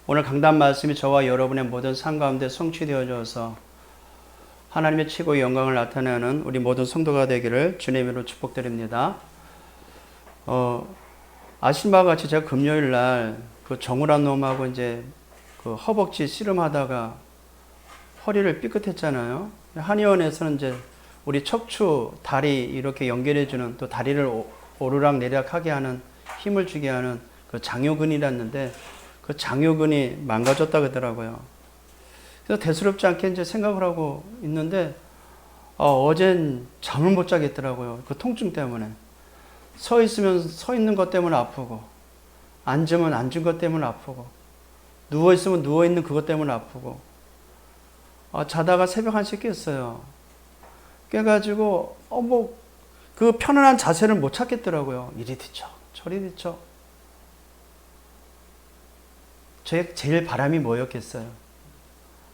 오늘 강단 말씀이 저와 여러분의 모든 삶 가운데 성취되어져서 하나님의 최고의 영광을 나타내는 우리 모든 성도가 되기를 주님의 이름으로 축복드립니다. 아신 바와 같이 제가 금요일 날 그 정우란 놈하고 이제 그 허벅지 씨름하다가 허리를 삐끗했잖아요. 한의원에서는 이제 우리 척추, 다리 이렇게 연결해주는, 또 다리를 오르락 내리락 하게 하는, 힘을 주게 하는 그 장요근이랐는데 그 장요근이 망가졌다 그러더라고요. 그래서 대수롭지 않게 이제 생각을 하고 있는데 어젠 잠을 못 자겠더라고요. 그 통증 때문에. 서 있으면 서 있는 것 때문에 아프고, 앉으면 앉은 것 때문에 아프고, 누워 있으면 누워 있는 그것 때문에 아프고. 자다가 새벽 1시에 깼어요. 깨가지고 그 편안한 자세를 못 찾겠더라고요. 이리 뒤척 저리 뒤척. 제일 바람이 뭐였겠어요?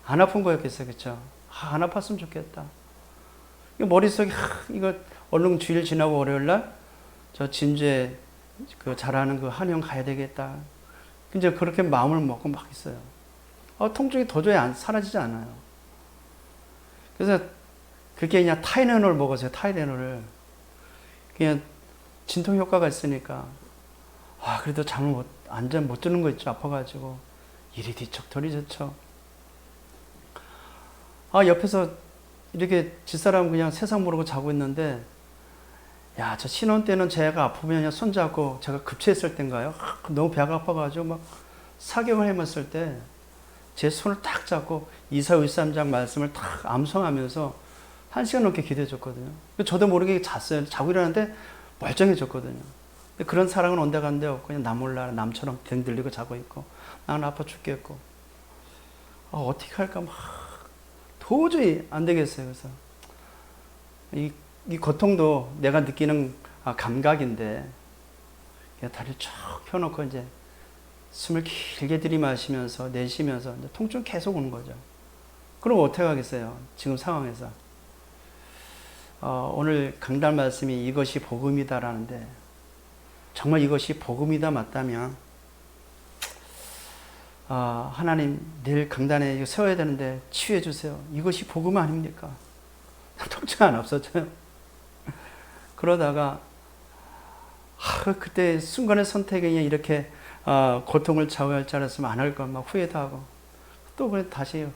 안 아픈 거였겠어요, 그쵸? 안 아팠으면 좋겠다. 머릿속에 이거 얼른 주일 지나고 월요일 날 저 진주에 그 잘하는 그 한의원 가야 되겠다. 이제 그렇게 마음을 먹고 막 있어요. 통증이 도저히 사라지지 않아요. 그래서 그렇게 그냥 타이레놀 먹었어요. 타이레놀을. 그냥 진통 효과가 있으니까. 그래도 잠을 완전 못 드는 거 있죠. 아파가지고. 이리 뒤척 저리 뒤척. 옆에서 이렇게 집사람 그냥 세상 모르고 자고 있는데, 저 신혼 때는 제가 아프면 그냥 손잡고 제가 급체했을 때인가요? 너무 배가 아파가지고 막 사경을 헤맸을 때 제 손을 딱 잡고 이사의삼장 말씀을 딱 암송하면서 1시간 넘게 기도해줬거든요. 저도 모르게 잤어요. 자고 일어났는데 멀쩡해졌거든요. 그런 사랑은 온데간데 없고 그냥 나 몰라 남처럼 등 들리고 자고 있고 나는 아파 죽겠고 어떻게 할까 막 도저히 안 되겠어요. 그래서 이 고통도 내가 느끼는 감각인데 다리를 쭉 펴놓고 이제 숨을 길게 들이마시면서 내쉬면서 이제 통증 계속 오는 거죠. 그럼 어떻게 하겠어요? 지금 상황에서. 오늘 강단 말씀이 이것이 복음이다라는데 정말 이것이 복음이다 맞다면 하나님 내일 강단에 세워야 되는데 치유해 주세요. 이것이 복음 아닙니까? 통증 안 없어져요. 그러다가 그때 순간의 선택에 그냥 이렇게 고통을 좌우할 줄 알았으면 안 할 걸 막 후회도 하고 또 그래 다시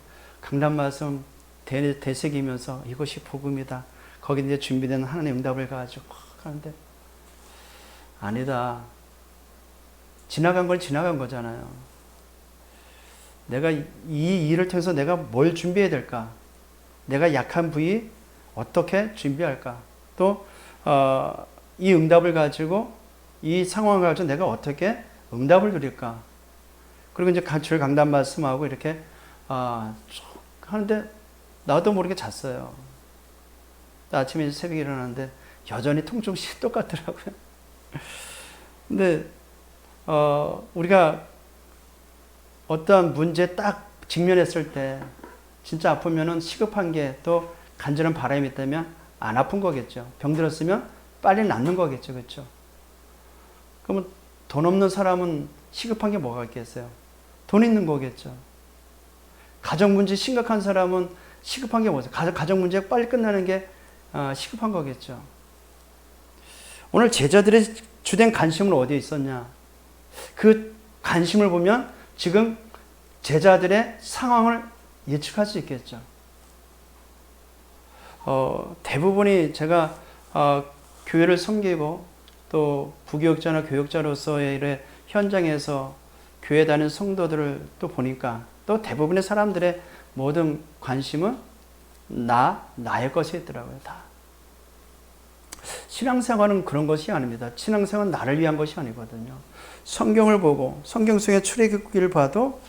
강단 말씀 되새기면서 이것이 복음이다. 거기 이제 준비된 하나님의 응답을 가지고 하는데 아니다. 지나간 걸 지나간 거잖아요. 내가 이 일을 통해서 내가 뭘 준비해야 될까? 내가 약한 부위 어떻게 준비할까? 또 이 응답을 가지고 이 상황을 가지고 내가 어떻게 응답을 드릴까? 그리고 이제 줄 강단 말씀하고 이렇게 쭉 하는데 나도 모르게 잤어요. 아침에 새벽에 일어났는데 여전히 통증이 똑같더라고요. 근데 우리가 어떠한 문제에 딱 직면했을 때 진짜 아프면은 시급한 게 또 간절한 바람이 있다면 안 아픈 거겠죠. 병 들었으면 빨리 낫는 거겠죠. 그렇죠? 그러면 돈 없는 사람은 시급한 게 뭐가 있겠어요? 돈 있는 거겠죠. 가정 문제 심각한 사람은 시급한 게 뭐죠? 가정 문제가 빨리 끝나는 게 시급한 거겠죠. 오늘 제자들의 주된 관심은 어디에 있었냐? 그 관심을 보면 지금 제자들의 상황을 예측할 수 있겠죠. 대부분이 제가 교회를 섬기고 또 부교육자나 교육자로서의 일의 현장에서 교회 다니는 성도들을 또 보니까 또 대부분의 사람들의 모든 관심은 나의 것이 있더라고요. 다. 신앙생활은 그런 것이 아닙니다. 신앙생활은 나를 위한 것이 아니거든요. 성경을 보고 성경 속의 출애굽기를 봐도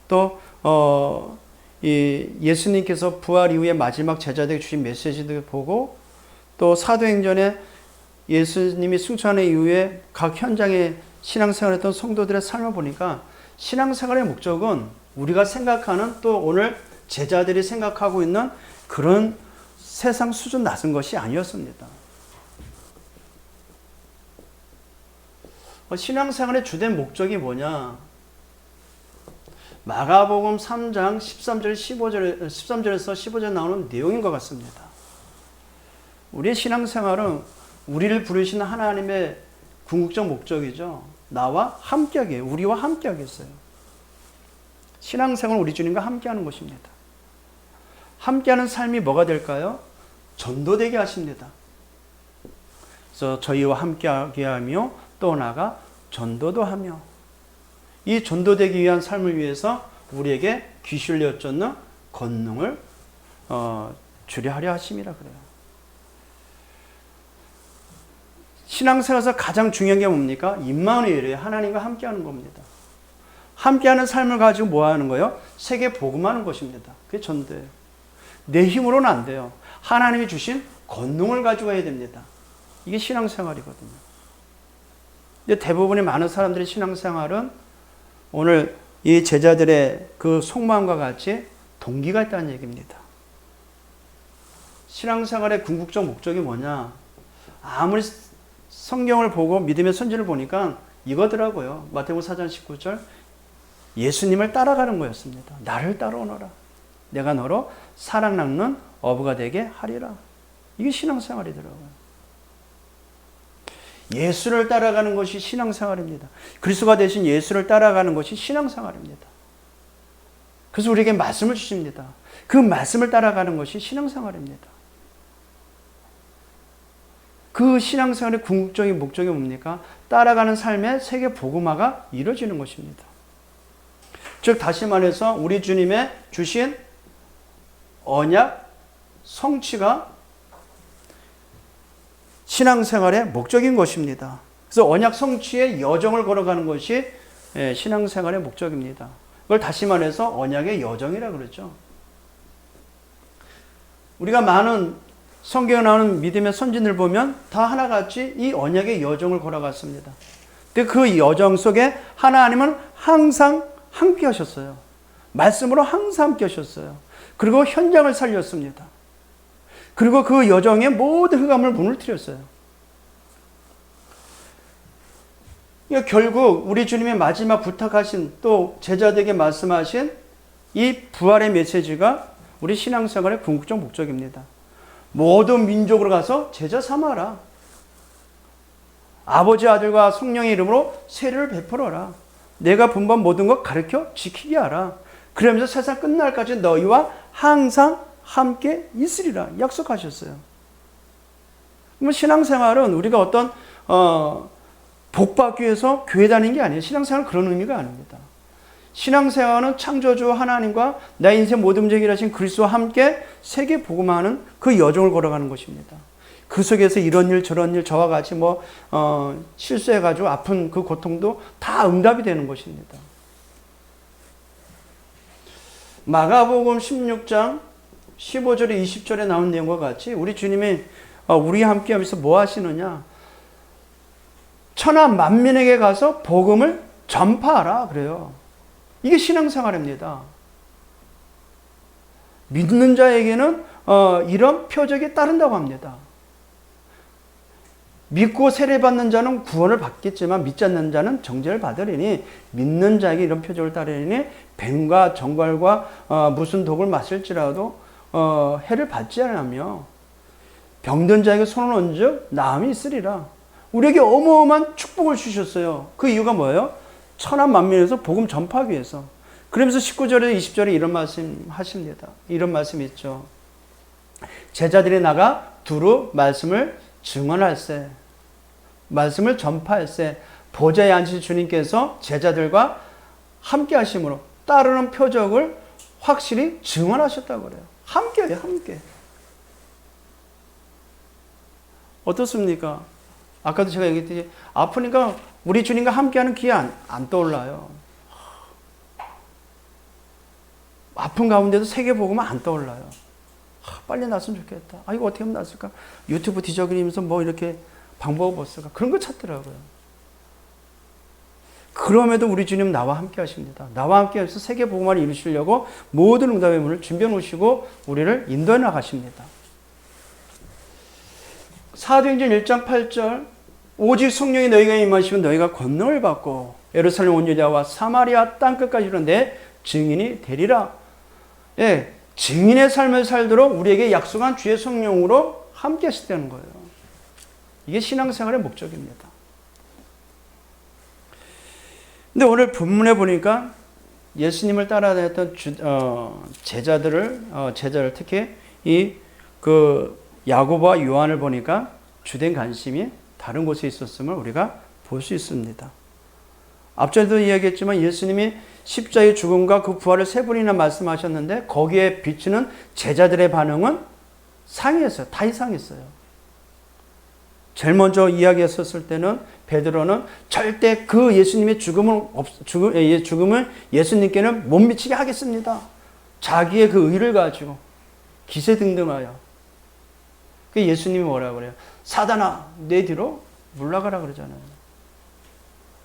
또 예수님께서 부활 이후에 마지막 제자들에게 주신 메시지도 보고 또 사도행전에 예수님이 승천한 이후에 각 현장에 신앙생활했던 성도들의 삶을 보니까 신앙생활의 목적은 우리가 생각하는 또 오늘 제자들이 생각하고 있는 그런 세상 수준 낮은 것이 아니었습니다. 신앙생활의 주된 목적이 뭐냐? 마가복음 3장 13절에서 15절 나오는 내용인 것 같습니다. 우리의 신앙생활은 우리를 부르시는 하나님의 궁극적 목적이죠. 나와 함께하게, 우리와 함께하겠어요. 신앙생활은 우리 주님과 함께하는 것입니다. 함께하는 삶이 뭐가 될까요? 전도되게 하십니다. 그래서 저희와 함께하게 하며 또 나아가 전도도 하며, 이 전도되기 위한 삶을 위해서 우리에게 귀신을 엿쫓는 권능을 주려 하려 하심이라 그래요. 신앙생활에서 가장 중요한 게 뭡니까? 임마누엘이에요. 하나님과 함께하는 겁니다. 함께하는 삶을 가지고 뭐 하는 거예요? 세계 복음하는 것입니다. 그게 전도예요. 내 힘으로는 안 돼요. 하나님이 주신 권능을 가지고 해야 됩니다. 이게 신앙생활이거든요. 근데 대부분의 많은 사람들의 신앙생활은 오늘 이 제자들의 그 속마음과 같이 동기가 있다는 얘기입니다. 신앙생활의 궁극적 목적이 뭐냐? 아무리 성경을 보고 믿음의 선지를 보니까 이거더라고요. 마태복음 4장 19절, 예수님을 따라가는 거였습니다. 나를 따라오너라. 내가 너로 사랑 나누는 어부가 되게 하리라. 이게 신앙생활이더라고요. 예수를 따라가는 것이 신앙생활입니다. 그리스도가 되신 예수를 따라가는 것이 신앙생활입니다. 그래서 우리에게 말씀을 주십니다. 그 말씀을 따라가는 것이 신앙생활입니다. 그 신앙생활의 궁극적인 목적이 뭡니까? 따라가는 삶의 세계 복음화가 이루어지는 것입니다. 즉 다시 말해서 우리 주님의 주신 언약 성취가 신앙생활의 목적인 것입니다. 그래서 언약 성취의 여정을 걸어가는 것이 신앙생활의 목적입니다. 그걸 다시 말해서 언약의 여정이라고 그러죠. 우리가 많은 성경에 나오는 믿음의 선진을 보면 다 하나같이 이 언약의 여정을 걸어갔습니다. 근데 그 여정 속에 하나님은 항상 함께 하셨어요. 말씀으로 항상 함께 하셨어요. 그리고 현장을 살렸습니다. 그리고 그 여정의 모든 흑암을 무너뜨렸어요. 그러니까 결국 우리 주님의 마지막 부탁하신 또 제자들에게 말씀하신 이 부활의 메시지가 우리 신앙생활의 궁극적 목적입니다. 모든 민족으로 가서 제자 삼아라. 아버지, 아들과 성령의 이름으로 세례를 베풀어라. 내가 분반 모든 것 가르쳐 지키게 하라. 그러면서 세상 끝날까지 너희와 항상 함께 있으리라 약속하셨어요. 그럼 신앙생활은 우리가 어떤 복받기 위해서 교회 다니는 게 아니에요. 신앙생활은 그런 의미가 아닙니다. 신앙생활은 창조주 하나님과 내 인생 모든 문제를 해결하신 그리스도와 함께 세계 복음하는 그 여정을 걸어가는 것입니다. 그 속에서 이런 일 저런 일 저와 같이 실수해가지고 아픈 그 고통도 다 응답이 되는 것입니다. 마가복음 16장 15절에 20절에 나온 내용과 같이 우리 주님이 우리와 함께 하면서 뭐 하시느냐? 천하 만민에게 가서 복음을 전파하라 그래요. 이게 신앙생활입니다. 믿는 자에게는 이런 표적이 따른다고 합니다. 믿고 세례받는 자는 구원을 받겠지만 믿지 않는 자는 정죄를 받으리니 믿는 자에게 이런 표적을 따르니 뱀과 정갈과 무슨 독을 마실지라도 해를 받지 않으며 병든 자에게 손을 얹어 나음이 있으리라. 우리에게 어마어마한 축복을 주셨어요. 그 이유가 뭐예요? 천하 만민에서 복음 전파하기 위해서. 그러면서 19절에 20절에 이런 말씀 하십니다. 이런 말씀이 있죠. 제자들이 나가 두루 말씀을 증언할세, 말씀을 전파할세, 보좌에 앉으신 주님께서 제자들과 함께 하심으로 따르는 표적을 확실히 증언하셨다고 그래요. 함께해요, 함께. 어떻습니까? 아까도 제가 얘기했듯이 아프니까 우리 주님과 함께하는 기회 안 떠올라요. 아픈 가운데도 세계 복음은 안 떠올라요. 빨리 났으면 좋겠다. 이거 어떻게 하면 났을까? 유튜브 뒤적이면서 이렇게 방법을 없을까? 그런 거 찾더라고요. 그럼에도 우리 주님 나와 함께 하십니다. 나와 함께 해서 세계 복음화를 이루시려고 모든 응답의 문을 준비해 놓으시고 우리를 인도해 나가십니다. 사도행전 1장 8절 오직 성령이 너희가 임하시면 너희가 권능을 받고 예루살렘 온 유대와 사마리아 땅끝까지 이르는 내 증인이 되리라. 예, 증인의 삶을 살도록 우리에게 약속한 주의 성령으로 함께 하시다는 거예요. 이게 신앙생활의 목적입니다. 근데 오늘 본문에 보니까 예수님을 따라다녔던 제자들 특히 야고보와 요한을 보니까 주된 관심이 다른 곳에 있었음을 우리가 볼 수 있습니다. 앞전에도 이야기했지만 예수님이 십자가의 죽음과 그 부활을 세 번이나 말씀하셨는데 거기에 비추는 제자들의 반응은 상이었어요. 다 이상했어요. 제일 먼저 이야기했었을 때는 베드로는 절대 그 예수님의 죽음을 예수님께는 못 미치게 하겠습니다. 자기의 그 의를 가지고 기세등등하여. 그 예수님이 뭐라고 그래요? 사단아, 내 뒤로 물러가라 그러잖아요.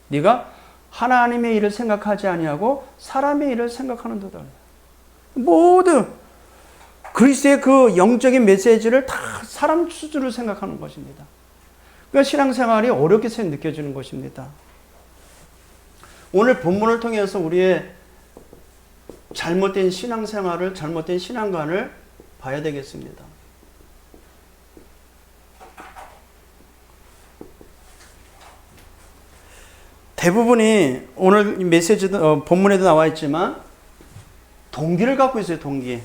네가 하나님의 일을 생각하지 아니하고 사람의 일을 생각하는도다. 모두 그리스도의 그 영적인 메시지를 다 사람 수준으로 생각하는 것입니다. 그러니까 신앙생활이 어렵게 느껴지는 것입니다. 오늘 본문을 통해서 우리의 잘못된 신앙생활을, 잘못된 신앙관을 봐야 되겠습니다. 대부분이 오늘 메시지도 본문에도 나와 있지만 동기를 갖고 있어요. 동기.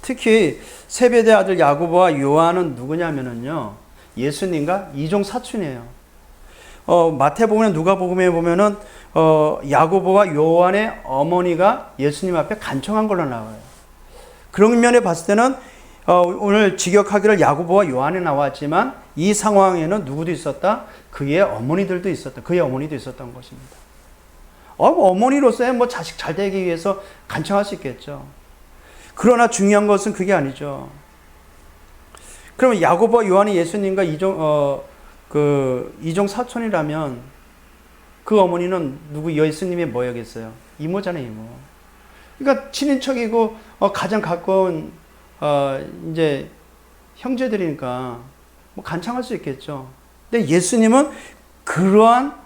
특히 세베대 아들 야고보와 요한은 누구냐면요, 예수님과 이종 사촌이에요. 마태복음이나 누가복음에 보면은 야고보와 요한의 어머니가 예수님 앞에 간청한 걸로 나와요. 그런 면에 봤을 때는 오늘 직역하기를 야고보와 요한이 나왔지만 이 상황에는 누구도 있었다? 그의 어머니들도 있었다. 그의 어머니도 있었던 것입니다. 어머니로서야 뭐 자식 잘 되기 위해서 간청할 수 있겠죠. 그러나 중요한 것은 그게 아니죠. 그러면 야고보와 요한이 예수님과 이종 사촌이라면 그 어머니는 누구 예수님의 뭐였겠어요? 이모잖아요, 이모. 그러니까 친인척이고 가장 가까운 이제 형제들이니까 뭐 간청할 수 있겠죠. 근데 예수님은 그러한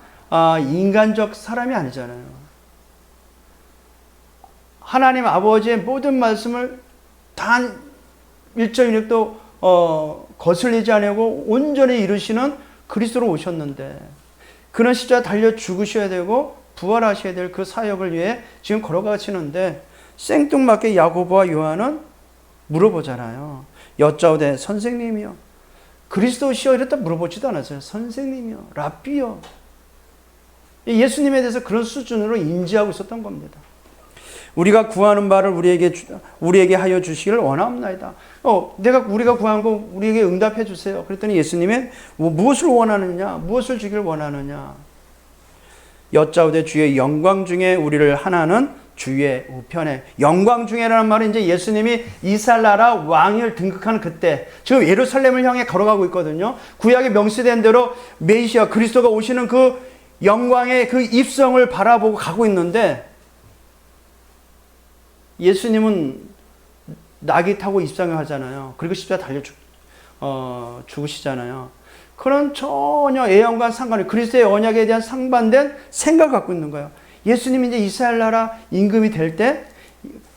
인간적 사람이 아니잖아요. 하나님 아버지의 모든 말씀을 단 1.1도 거슬리지 않고 온전히 이루시는 그리스도로 오셨는데 그는 십자가에 달려 죽으셔야 되고 부활하셔야 될 그 사역을 위해 지금 걸어가시는데 생뚱맞게 야고보와 요한은 물어보잖아요. 여짜오되 선생님이요, 그리스도시여 이랬다 물어보지도 않았어요. 선생님이요, 랍비요. 예수님에 대해서 그런 수준으로 인지하고 있었던 겁니다. 우리가 구하는 바를 우리에게 하여 주시기를 원하옵나이다. 우리가 구한 거 우리에게 응답해 주세요. 그랬더니 예수님은 무엇을 원하느냐, 무엇을 주기를 원하느냐. 여짜오되 주의 영광 중에 우리를 하나는 주의 우편에. 영광 중에라는 말은 이제 예수님이 이스라엘 나라 왕을 등극하는 그때, 지금 예루살렘을 향해 걸어가고 있거든요. 구약에 명시된 대로 메시아 그리스도가 오시는 그 영광의 그 입성을 바라보고 가고 있는데 예수님은 나귀 타고 입성을 하잖아요. 그리고 십자가 달려 죽으시잖아요. 그런 전혀 예언과 상관이 그리스도의 언약에 대한 상반된 생각을 갖고 있는 거예요. 예수님이 이제 이스라엘 나라 임금이 될 때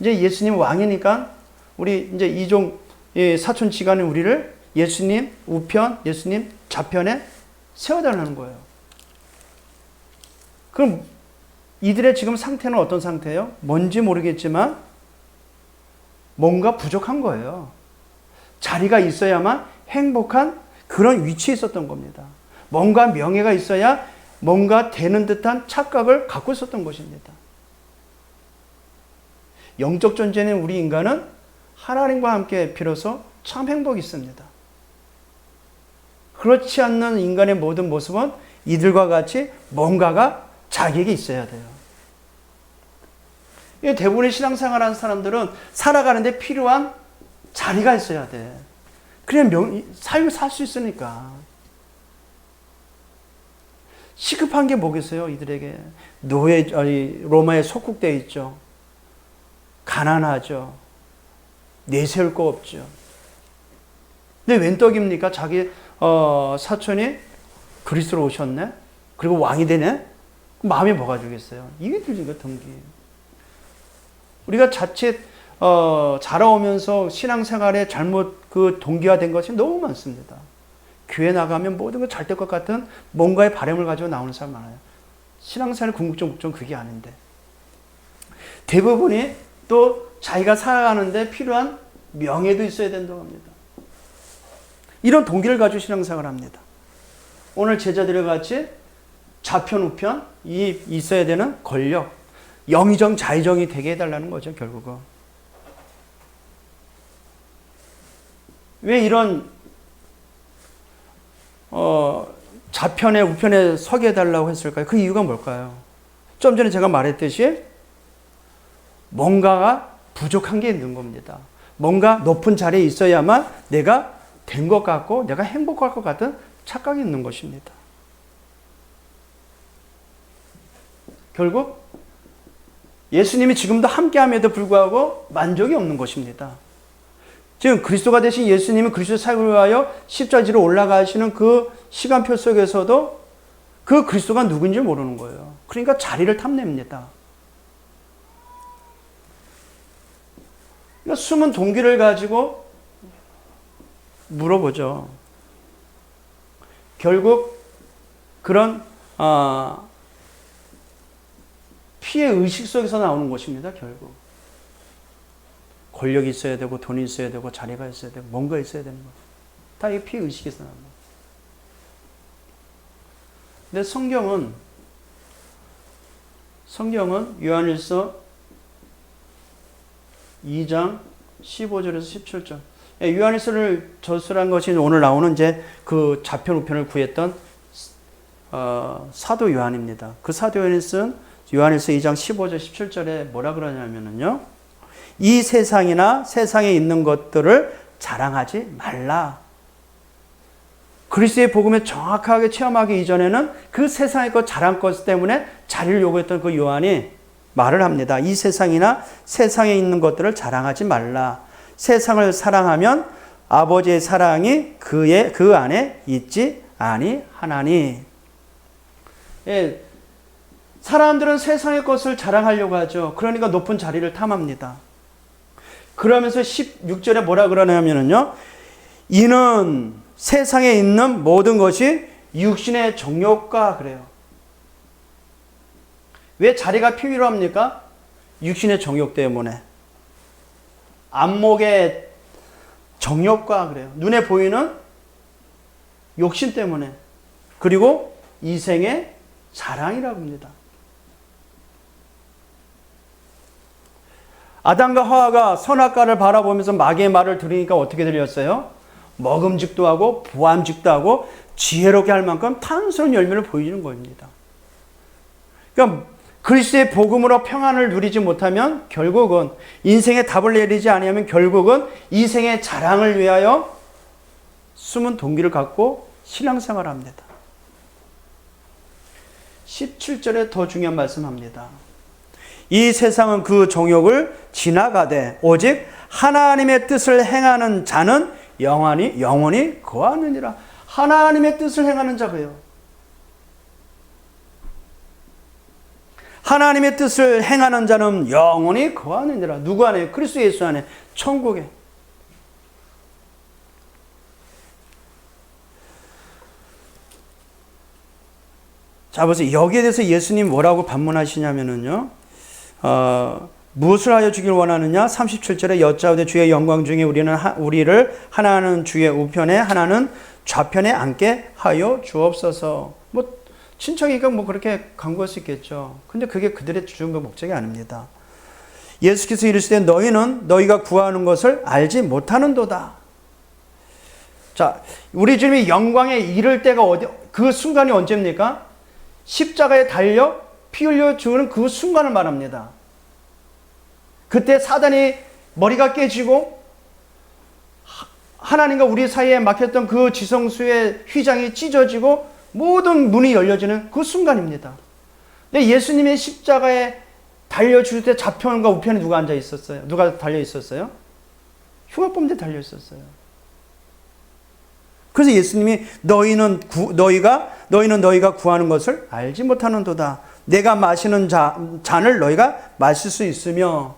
이제 예수님 왕이니까 우리 이제 이종 사촌 지간의 우리를 예수님 우편, 예수님 좌편에 세워달라는 거예요. 그럼 이들의 지금 상태는 어떤 상태예요? 뭔지 모르겠지만 뭔가 부족한 거예요. 자리가 있어야만 행복한 그런 위치에 있었던 겁니다. 뭔가 명예가 있어야 뭔가 되는 듯한 착각을 갖고 있었던 것입니다. 영적 존재는 우리 인간은 하나님과 함께 비로소 참 행복이 있습니다. 그렇지 않는 인간의 모든 모습은 이들과 같이 뭔가가 자기에게 있어야 돼요. 대부분의 신앙생활하는 사람들은 살아가는데 필요한 자리가 있어야 돼. 그래야 삶을 살 수 있으니까. 시급한 게 뭐겠어요, 이들에게? 로마에 속국되어 있죠. 가난하죠. 내세울 거 없죠. 근데 웬 떡입니까? 자기 사촌이 그리스도로 오셨네? 그리고 왕이 되네? 마음이 뭐가 주겠어요? 이게 들린 거 동기. 우리가 자칫 자라오면서 신앙생활에 잘못 그 동기화된 것이 너무 많습니다. 교회 나가면 모든 거 잘 될 것 같은 뭔가의 바람을 가지고 나오는 사람 많아요. 신앙생활의 궁극적 목적은 그게 아닌데, 대부분이 또 자기가 살아가는데 필요한 명예도 있어야 된다고 합니다. 이런 동기를 가지고 신앙생활을 합니다. 오늘 제자들과 같이 좌편 우편 이 있어야 되는 권력, 영의정 자의정이 되게 해달라는 거죠. 결국은 왜 이런 좌편에 우편에 서게 해달라고 했을까요? 그 이유가 뭘까요? 좀 전에 제가 말했듯이 뭔가가 부족한 게 있는 겁니다. 뭔가 높은 자리에 있어야만 내가 된 것 같고 내가 행복할 것 같은 착각이 있는 것입니다. 결국 예수님이 지금도 함께함에도 불구하고 만족이 없는 것입니다. 지금 그리스도가 되신 예수님이 그리스도 사역을 위하여 십자지로 올라가시는 그 시간표 속에서도 그 그리스도가 누군지 모르는 거예요. 그러니까 자리를 탐냅니다. 그러니까 숨은 동기를 가지고 물어보죠. 결국 그런 피해 의식 속에서 나오는 것입니다. 결국 권력이 있어야 되고 돈이 있어야 되고 자리가 있어야 되고 뭔가 있어야 되는 거. 다 이 피해 의식에서 나옵니다. 근데 성경은 요한일서 2장 15절에서 17절. 요한일서를 저술한 것이 오늘 나오는 이제 그 좌편 우편을 구했던 사도 요한입니다. 그 사도 요한이 쓴 요한일서 2장 15절 17절에 뭐라 그러냐면요. 이 세상이나 세상에 있는 것들을 자랑하지 말라. 그리스도의 복음에 정확하게 체험하기 이전에는 그 세상의 것 자랑 것 때문에 자리를 요구했던 그 요한이 말을 합니다. 이 세상이나 세상에 있는 것들을 자랑하지 말라. 세상을 사랑하면 아버지의 사랑이 그 안에 있지 아니하나니. 예, 사람들은 세상의 것을 자랑하려고 하죠. 그러니까 높은 자리를 탐합니다. 그러면서 16절에 뭐라 그러냐면요. 이는 세상에 있는 모든 것이 육신의 정욕과 그래요. 왜 자리가 필요합니까? 육신의 정욕 때문에. 안목의 정욕과 그래요. 눈에 보이는 욕심 때문에. 그리고 이생의 자랑이라고 합니다. 아담과 하와가 선악과를 바라보면서 마귀의 말을 들으니까 어떻게 들렸어요? 먹음직도 하고 부함직도 하고 지혜롭게 할 만큼 탐스러운 열매를 보이는 겁니다. 그러니까 그리스도의 복음으로 평안을 누리지 못하면 결국은 인생의 답을 내리지 아니하면 결국은 이생의 자랑을 위하여 숨은 동기를 갖고 신앙생활을 합니다. 17절에 더 중요한 말씀합니다. 이 세상은 그 정욕을 지나가되 오직 하나님의 뜻을 행하는 자는 영원히 거하느니라. 하나님의 뜻을 행하는 자가요. 하나님의 뜻을 행하는 자는 영원히 거하느니라. 누구 안에? 그리스도 예수 안에. 천국에. 자, 보세요. 여기에 대해서 예수님 뭐라고 반문하시냐면요. 무엇을 하여 주길 원하느냐? 37절에 여짜오되 주의 영광 중에 우리를 하나는 주의 우편에 하나는 좌편에 앉게 하여 주옵소서. 뭐 친척이니까 뭐 그렇게 간구할 수 있겠죠. 근데 그게 그들의 주종과 목적이 아닙니다. 예수께서 이르시되 너희는 너희가 구하는 것을 알지 못하는도다. 자, 우리 주님이 영광에 이를 때가 그 순간이 언제입니까? 십자가에 달려 피 흘려 죽는 그 순간을 말합니다. 그때 사단이 머리가 깨지고 하나님과 우리 사이에 막혔던 그 지성수의 휘장이 찢어지고 모든 문이 열려지는 그 순간입니다. 근데 예수님의 십자가에 달려 죽을 때 좌편과 우편에 누가 앉아 있었어요? 누가 달려 있었어요? 흉악범죄 달려 있었어요. 그래서 예수님이 너희는 너희가 구하는 것을 알지 못하는도다. 내가 마시는 잔을 너희가 마실 수 있으며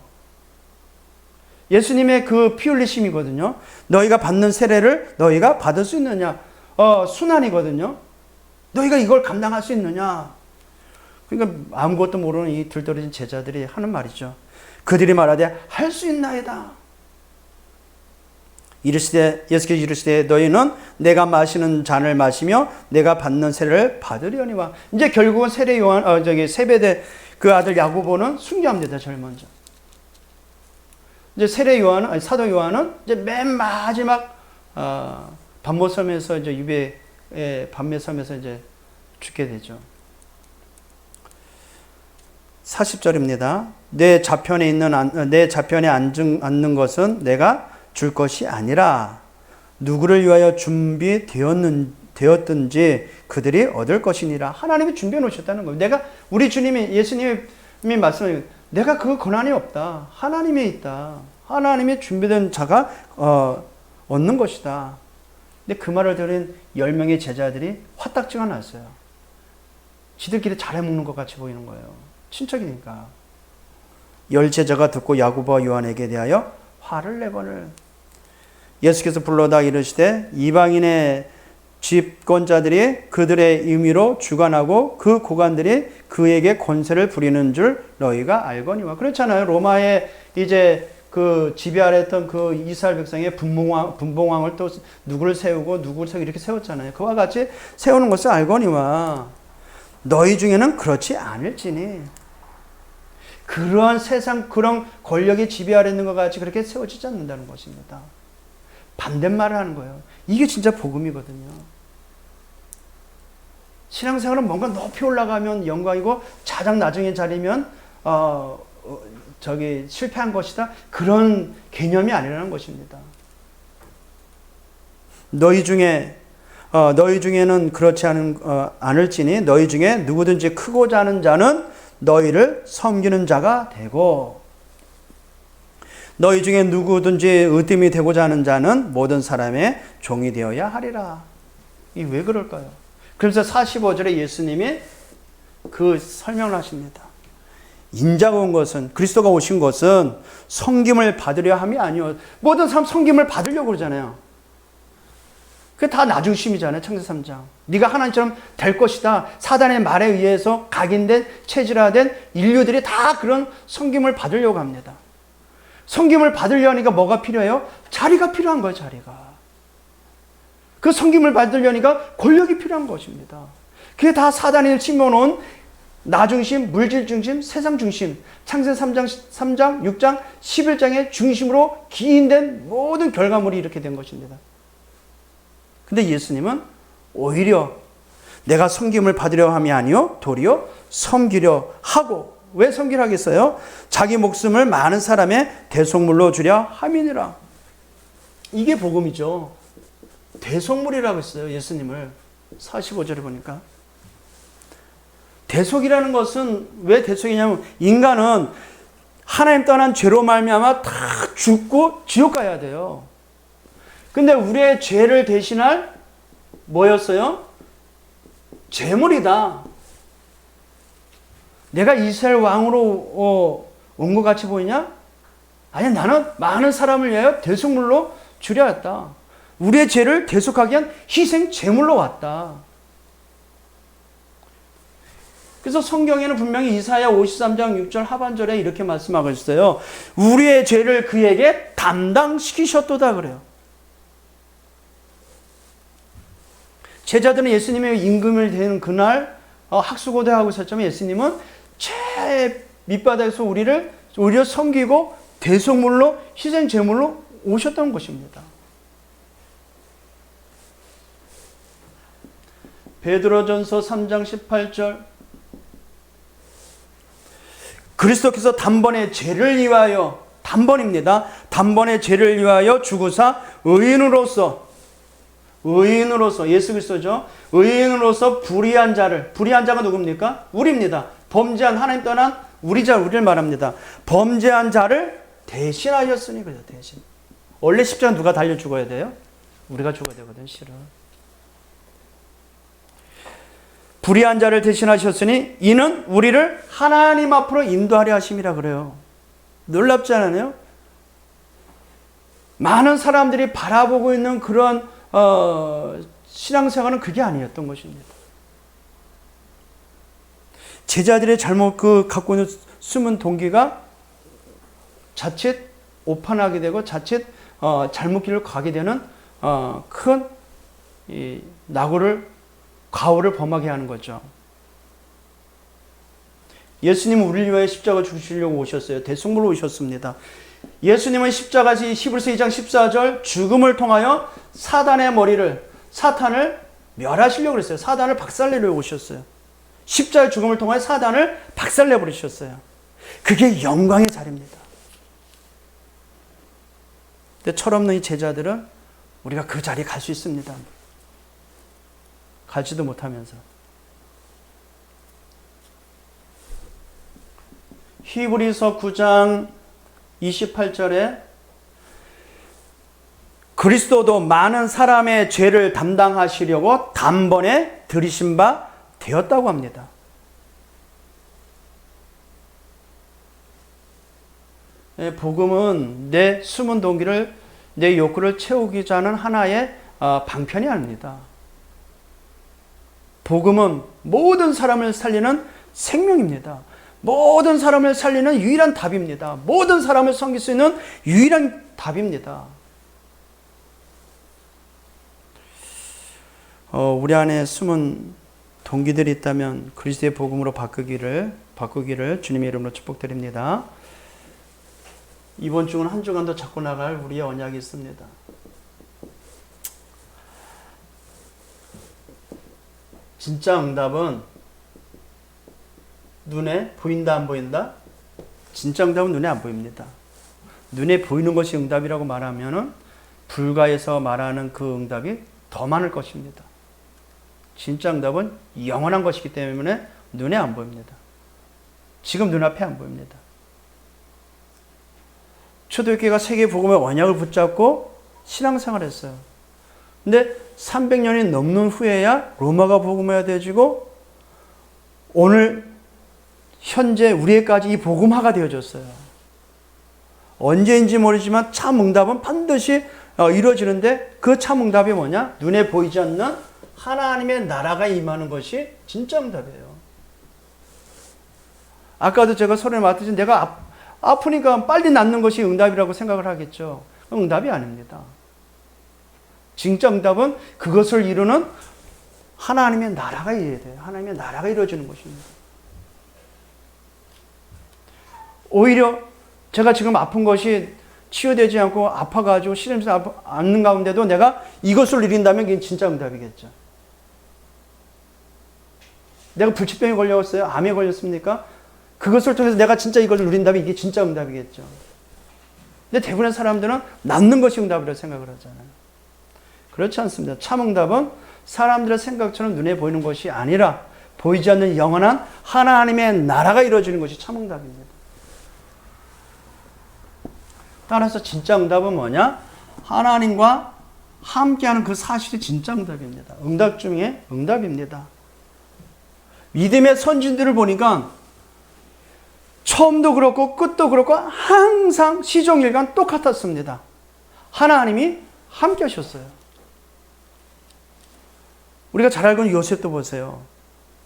예수님의 그 피 흘리심이거든요. 너희가 받는 세례를 너희가 받을 수 있느냐? 순환이거든요. 너희가 이걸 감당할 수 있느냐? 그러니까 아무것도 모르는 이 들떨어진 제자들이 하는 말이죠. 그들이 말하되 할 수 있나이다. 이르시되 예수께서 이르시되 너희는 내가 마시는 잔을 마시며 내가 받는 세례를 받으려니와. 이제 결국은 세례 요한 세베대 그 아들 야고보는 순교합니다. 제일 먼저. 이제 세례 요한은 아니 사도 요한은 이제 맨 마지막 밤모섬에서 이제 유배의 밤매섬에서 이제 죽게 되죠. 40절입니다. 내 좌편에 앉는 것은 내가 줄 것이 아니라 누구를 위하여 준비되었든지 그들이 얻을 것이니라. 하나님이 준비해 놓으셨다는 거예요. 우리 예수님이 말씀하신 내가 그 권한이 없다. 하나님이 있다. 하나님이 준비된 자가 얻는 것이다. 근데 그 말을 들은 10명의 제자들이 화딱지가 났어요. 지들끼리 잘해먹는 것 같이 보이는 거예요. 친척이니까. 10제자가 듣고 야고보와 요한에게 대하여 화를 내거늘. 예수께서 불러다 이르시되 이방인의 집권자들이 그들의 임의로 주관하고 그 고관들이 그에게 권세를 부리는 줄 너희가 알거니와. 그렇잖아요. 로마에 이제 그 지배하랬던 그 이스라엘 백성의 분봉왕을 또 누구를 세우고 이렇게 세웠잖아요. 그와 같이 세우는 것을 알거니와. 너희 중에는 그렇지 않을지니. 그러한 세상 그런 권력이 지배하려는 것 같이 그렇게 세워지지 않는다는 것입니다. 반대말을 하는 거예요. 이게 진짜 복음이거든요. 신앙생활은 뭔가 높이 올라가면 영광이고 자작 나중에 자리면 실패한 것이다. 그런 개념이 아니라는 것입니다. 너희 중에는 그렇지 않을지니 너희 중에 누구든지 크고자 하는 자는 너희를 섬기는 자가 되고 너희 중에 누구든지 으뜸이 되고자 하는 자는 모든 사람의 종이 되어야 하리라. 이 왜 그럴까요? 그래서 45절에 예수님이 그 설명을 하십니다. 인자가 온 것은, 그리스도가 오신 것은 섬김을 받으려 함이 아니요. 모든 사람 섬김을 받으려고 그러잖아요. 그게 다 나중심이잖아요. 창세기 3장. 네가 하나님처럼 될 것이다. 사단의 말에 의해서 각인된, 체질화된 인류들이 다 그런 섬김을 받으려고 합니다. 섬김을 받으려니까 뭐가 필요해요? 자리가 필요한 거예요. 자리가. 그 섬김을 받으려니까 권력이 필요한 것입니다. 그게 다 사단이 심어놓은 나중심, 물질중심, 세상중심, 창세기 3장, 6장, 11장의 중심으로 기인된 모든 결과물이 이렇게 된 것입니다. 근데 예수님은 오히려 내가 섬김을 받으려 함이 아니요 도리어 섬기려 하고. 왜 섬기려 하겠어요? 자기 목숨을 많은 사람의 대속물로 주려 함이니라. 이게 복음이죠. 대속물이라고 했어요. 예수님을 45절에 보니까. 대속이라는 것은 왜 대속이냐면 인간은 하나님 떠난 죄로 말미암아 다 죽고 지옥 가야 돼요. 근데 우리의 죄를 대신할 뭐였어요? 제물이다. 내가 이스라엘 왕으로 온 것 같이 보이냐? 아니, 나는 많은 사람을 위하여 대속물로 주려 했다. 우리의 죄를 대속하기 위한 희생 제물로 왔다. 그래서 성경에는 분명히 이사야 53장 6절 하반절에 이렇게 말씀하고 있어요. 우리의 죄를 그에게 담당시키셨도다 그래요. 제자들은 예수님의 임금을 대는 그날 학수고대하고 있었지만 예수님은 최 밑바닥에서 우리를 오히려 섬기고 대속물로 희생 제물로 오셨던 것입니다. 베드로전서 3장 18절 그리스도께서 단번에 죄를 위하여 단번입니다. 단번에 죄를 위하여 죽으사 의인으로서 예수 그리스도죠. 의인으로서 불의한 자가 누굽니까? 우리입니다. 범죄한 하나님 떠난 우리를 말합니다. 범죄한 자를 대신하였으니 그래요. 대신. 원래 십자가 누가 달려 죽어야 돼요? 우리가 죽어야 되거든, 실은. 불의한 자를 대신하셨으니 이는 우리를 하나님 앞으로 인도하려 하심이라 그래요. 놀랍지 않아요? 많은 사람들이 바라보고 있는 그런 신앙생활은 그게 아니었던 것입니다. 제자들의 잘못 갖고 있는 숨은 동기가 자칫 오판하게 되고 자칫 잘못 길을 가게 되는 큰 과오를 범하게 하는 거죠. 예수님은 우리를 위하여 십자가 죽으시려고 오셨어요. 대속물로 오셨습니다. 예수님은 십자가에서 히브리서 2장 14절 죽음을 통하여 사탄을 멸하시려고 그랬어요. 사단을 박살내려고 오셨어요. 십자가의 죽음을 통하여 사단을 박살내버리셨어요. 그게 영광의 자리입니다. 근데 철없는 이 제자들은 우리가 그 자리에 갈 수 있습니다. 갈지도 못하면서. 히브리서 9장 28절에 그리스도도 많은 사람의 죄를 담당하시려고 단번에 들이신 바 되었다고 합니다. 복음은 내 숨은 동기를, 내 욕구를 채우고자 하는 하나의 방편이 아닙니다. 복음은 모든 사람을 살리는 생명입니다. 모든 사람을 살리는 유일한 답입니다. 모든 사람을 섬길 수 있는 유일한 답입니다. 우리 안에 숨은 동기들이 있다면 그리스도의 복음으로 바꾸기를 주님의 이름으로 축복드립니다. 이번 주는 한 주간 더 잡고 나갈 우리의 언약이 있습니다. 진짜 응답은 눈에 보인다 안 보인다? 진짜 응답은 눈에 안 보입니다. 눈에 보이는 것이 응답이라고 말하면은 불가에서 말하는 그 응답이 더 많을 것입니다. 진짜 응답은 영원한 것이기 때문에 눈에 안 보입니다. 지금 눈앞에 안 보입니다. 초대교회가 세계 복음의 언약을 붙잡고 신앙생활을 했어요. 근데 300년이 넘는 후에야 로마가 복음화되어지고 오늘 현재 우리에까지 이 복음화가 되어졌어요. 언제인지 모르지만 참 응답은 반드시 이루어지는데 그 참 응답이 뭐냐? 눈에 보이지 않는 하나님의 나라가 임하는 것이 진짜 응답이에요. 아까도 제가 설에 말했듯이 내가 아프니까 빨리 낫는 것이 응답이라고 생각을 하겠죠. 응답이 아닙니다. 진짜 응답은 그것을 이루는 하나님의 나라가 이루어야 돼요. 하나님의 나라가 이루어지는 것입니다. 오히려 제가 지금 아픈 것이 치유되지 않고 아파가지고 시름에서 앉는 가운데도 내가 이것을 누린다면 그게 진짜 응답이겠죠. 내가 불치병에 걸렸어요? 암에 걸렸습니까? 그것을 통해서 내가 진짜 이걸 누린다면 이게 진짜 응답이겠죠. 근데 대부분의 사람들은 낫는 것이 응답이라고 생각을 하잖아요. 그렇지 않습니다. 참 응답은 사람들의 생각처럼 눈에 보이는 것이 아니라 보이지 않는 영원한 하나님의 나라가 이루어지는 것이 참 응답입니다. 따라서 진짜 응답은 뭐냐? 하나님과 함께하는 그 사실이 진짜 응답입니다. 응답 중에 응답입니다. 믿음의 선진들을 보니까 처음도 그렇고 끝도 그렇고 항상 시종일관 똑같았습니다. 하나님이 함께 하셨어요. 우리가 잘 알고 있는 요셉도 보세요.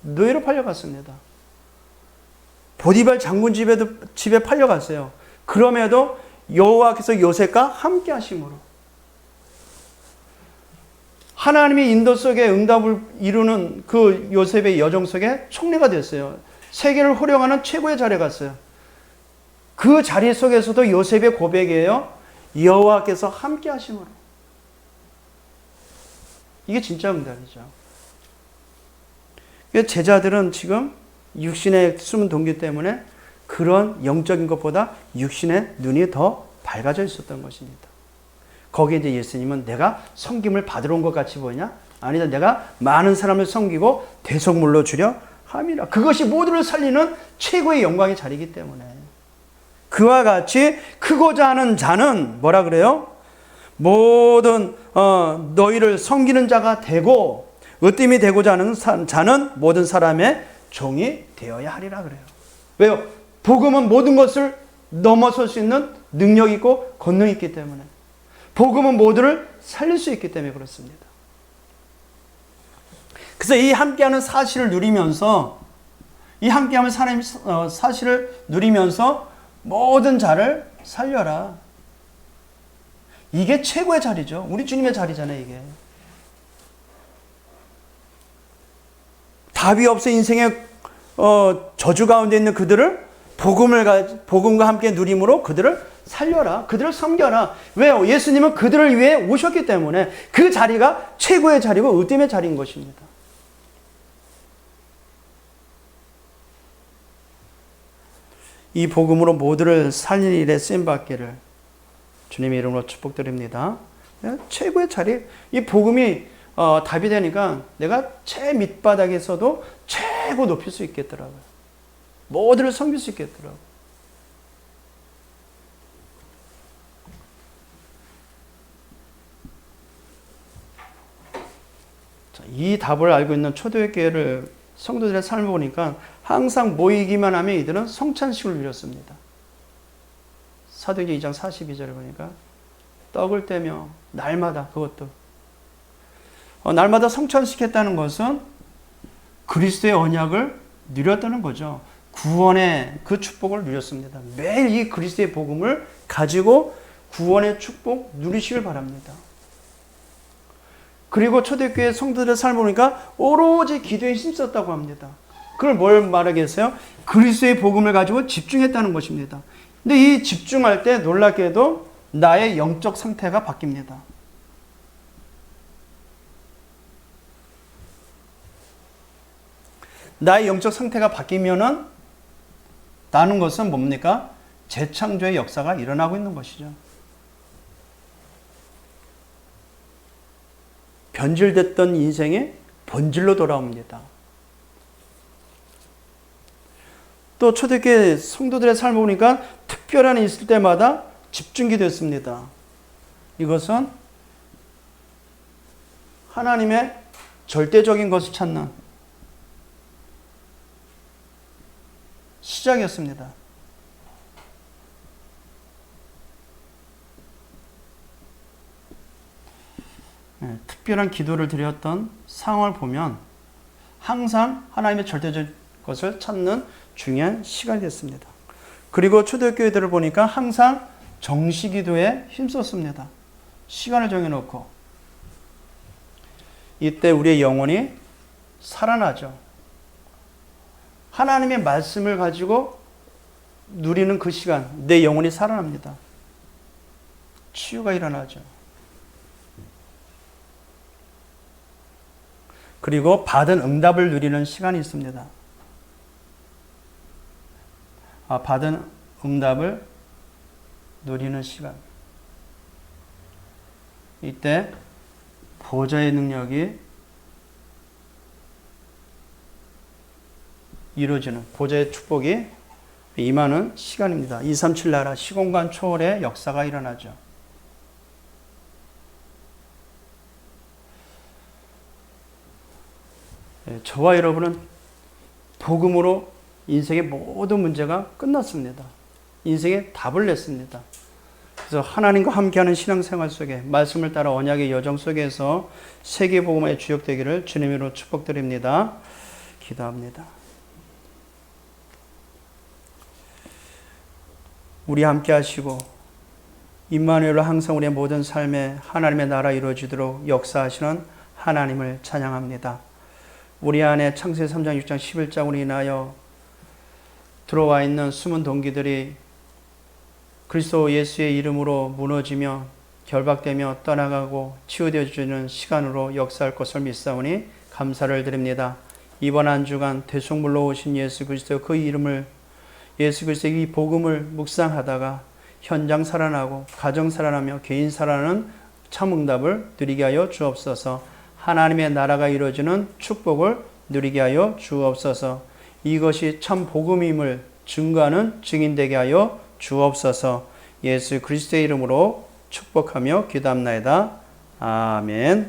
노예로 팔려갔습니다. 보디발 장군 집에 팔려갔어요. 그럼에도 여호와께서 요셉과 함께 하심으로 하나님의 인도 속에 응답을 이루는 그 요셉의 여정 속에 총리가 됐어요. 세계를 호령하는 최고의 자리에 갔어요. 그 자리 속에서도 요셉의 고백이에요. 여호와께서 함께 하심으로. 이게 진짜 응답이죠. 제자들은 지금 육신의 숨은 동기 때문에 그런 영적인 것보다 육신의 눈이 더 밝아져 있었던 것입니다. 거기에 이제 예수님은 내가 섬김을 받으러 온 것 같이 보이냐? 아니다. 내가 많은 사람을 섬기고 대속물로 주려 함이라. 그것이 모두를 살리는 최고의 영광의 자리이기 때문에. 그와 같이 크고자 하는 자는 뭐라 그래요? 모든 너희를 섬기는 자가 되고 으뜸이 되고자 하는 자는 모든 사람의 종이 되어야 하리라 그래요. 왜요? 복음은 모든 것을 넘어설 수 있는 능력이 있고 권능이 있기 때문에. 복음은 모두를 살릴 수 있기 때문에 그렇습니다. 그래서 이 함께하는 사실을 누리면서 이 함께하는 사실을 누리면서 모든 자를 살려라. 이게 최고의 자리죠. 우리 주님의 자리잖아요, 이게. 답이 없어 인생의 저주 가운데 있는 그들을 복음과 함께 누림으로 그들을 살려라. 그들을 섬겨라. 왜요? 예수님은 그들을 위해 오셨기 때문에 그 자리가 최고의 자리고 으뜸의 자리인 것입니다. 이 복음으로 모두를 살릴 일에 쓰임받기를 주님의 이름으로 축복드립니다. 최고의 자리, 이 복음이 답이 되니까 내가 제 밑바닥에서도 최고 높일 수 있겠더라고요. 모두를 섬길 수 있겠더라고요. 자, 이 답을 알고 있는 초대교회를 성도들의 삶을 보니까 항상 모이기만 하면 이들은 성찬식을 누렸습니다. 사도행전 2장 42절을 보니까 떡을 떼며 날마다 그것도 날마다 성찬식 했다는 것은 그리스도의 언약을 누렸다는 거죠. 구원의 그 축복을 누렸습니다. 매일 이 그리스도의 복음을 가지고 구원의 축복 누리시길 바랍니다. 그리고 초대교회 성도들의 삶을 보니까 오로지 기도에 힘썼다고 합니다. 그걸 뭘 말하겠어요? 그리스도의 복음을 가지고 집중했다는 것입니다. 근데 이 집중할 때 놀랍게도 나의 영적 상태가 바뀝니다. 나의 영적 상태가 바뀌면은 나는 것은 뭡니까? 재창조의 역사가 일어나고 있는 것이죠. 변질됐던 인생이 본질로 돌아옵니다. 또 초대교회 성도들의 삶을 보니까 특별한 일이 있을 때마다 집중이 됐습니다. 이것은 하나님의 절대적인 것을 찾는 시작이었습니다. 특별한 기도를 드렸던 상황을 보면 항상 하나님의 절대적 것을 찾는 중요한 시간이 됐습니다. 그리고 초대교회들을 보니까 항상 정시기도에 힘썼습니다. 시간을 정해놓고 이때 우리의 영혼이 살아나죠. 하나님의 말씀을 가지고 누리는 그 시간, 내 영혼이 살아납니다. 치유가 일어나죠. 그리고 받은 응답을 누리는 시간이 있습니다. 받은 응답을 누리는 시간. 이때 보좌의 능력이 이루어지는, 보좌의 축복이 임하는 시간입니다. 237 나라 시공간 초월의 역사가 일어나죠. 저와 여러분은 복음으로 인생의 모든 문제가 끝났습니다. 인생의 답을 냈습니다. 그래서 하나님과 함께하는 신앙생활 속에 말씀을 따라 언약의 여정 속에서 세계복음의 주역 되기를 주님으로 축복드립니다. 기도합니다. 우리 함께 하시고 임마누엘로 항상 우리의 모든 삶에 하나님의 나라 이루어지도록 역사하시는 하나님을 찬양합니다. 우리 안에 창세기 3장 6장 11장으로 인하여 들어와 있는 숨은 동기들이 그리스도 예수의 이름으로 무너지며 결박되며 떠나가고 치유되어지는 시간으로 역사할 것을 믿사오니 감사를 드립니다. 이번 한 주간 대속물로 오신 예수 그리스도 그 이름을, 예수 그리스도의 이 복음을 묵상하다가 현장 살아나고 가정 살아나며 개인 살아나는 참 응답을 누리게 하여 주옵소서. 하나님의 나라가 이루어지는 축복을 누리게 하여 주옵소서. 이것이 참 복음임을 증거하는 증인되게 하여 주옵소서. 예수 그리스도의 이름으로 축복하며 기도합나이다. 아멘.